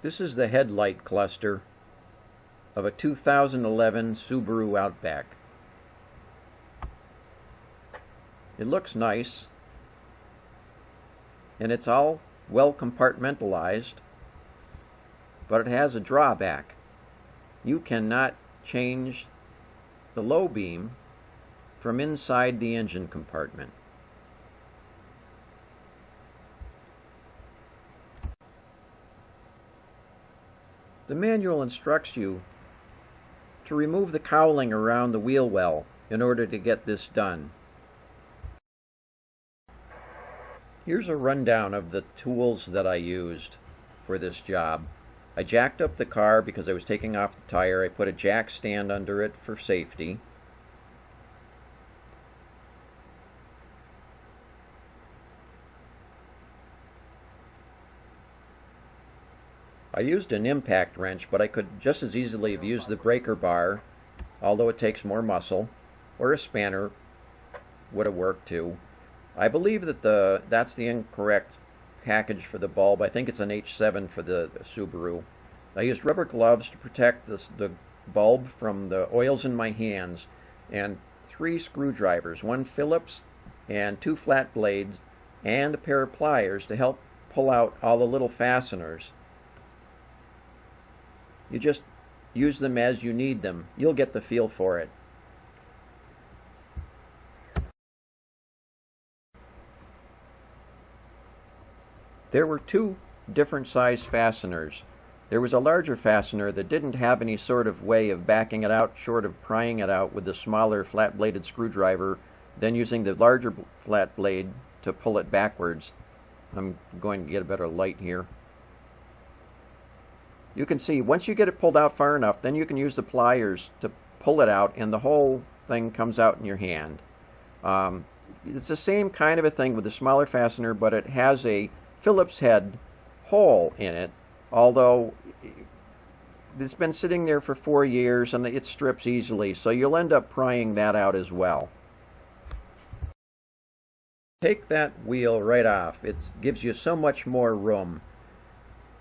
This is the headlight cluster of a 2011 Subaru Outback. It looks nice, and it's all well compartmentalized, but it has a drawback. You cannot change the low beam from inside the engine compartment. The manual instructs you to remove the cowling around the wheel well in order to get this done. Here's a rundown of the tools that I used for this job. I jacked up the car because I was taking off the tire. I put a jack stand under it for safety. I used an impact wrench, but I could just as easily have used the breaker bar, although it takes more muscle, or a spanner would have worked too. I believe that that's the incorrect package for the bulb. I think it's an H7 for the Subaru. I used rubber gloves to protect the bulb from the oils in my hands, and 3 screwdrivers, 1 Phillips and 2 flat blades, and a pair of pliers to help pull out all the little fasteners. You just use them as you need them. You'll get the feel for it. There were 2 different size fasteners. There was a larger fastener that didn't have any sort of way of backing it out short of prying it out with the smaller flat-bladed screwdriver, then using the larger flat blade to pull it backwards. I'm going to get a better light here. You can see once you get it pulled out far enough, then you can use the pliers to pull it out and the whole thing comes out in your hand. It's the same kind of a thing with the smaller fastener, but it has a Phillips head hole in it, although it's been sitting there for 4 years and it strips easily, so you'll end up prying that out as well. Take that wheel right off. It gives you so much more room.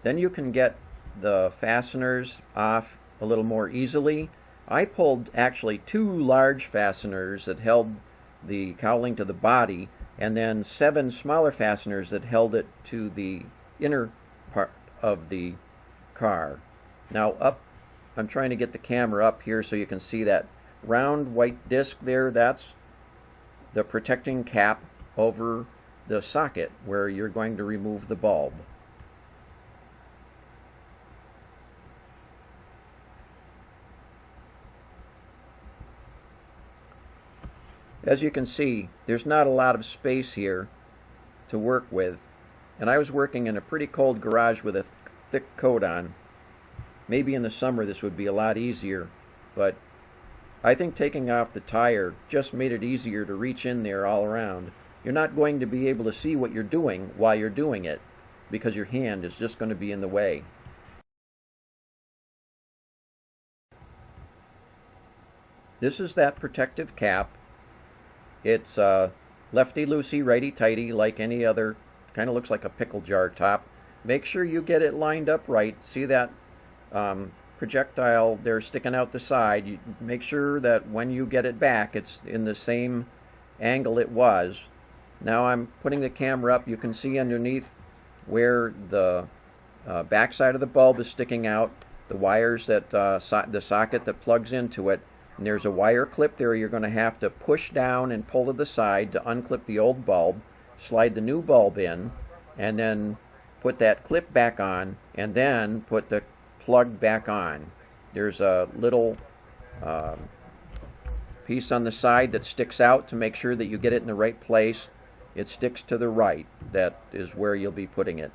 Then you can get the fasteners off a little more easily. I pulled actually 2 large fasteners that held the cowling to the body, and then 7 smaller fasteners that held it to the inner part of the car. Now I'm trying to get the camera up here so you can see that round white disc there. That's the protecting cap over the socket where you're going to remove the bulb. As you can see, there's not a lot of space here to work with, and I was working in a pretty cold garage with a thick coat on. Maybe in the summer this would be a lot easier, but I think taking off the tire just made it easier to reach in there all around. You're not going to be able to see what you're doing while you're doing it because your hand is just going to be in the way. This is that protective cap. It's lefty-loosey, righty-tighty, like any other. Kind of looks like a pickle jar top. Make sure you get it lined up right. See that projectile there sticking out the side? You make sure that when you get it back, it's in the same angle it was. Now I'm putting the camera up. You can see underneath where the back side of the bulb is sticking out, the wires that the socket that plugs into it. And there's a wire clip there you're going to have to push down and pull to the side to unclip the old bulb, slide the new bulb in, and then put that clip back on, and then put the plug back on. There's a little piece on the side that sticks out to make sure that you get it in the right place. It sticks to the right. That is where you'll be putting it.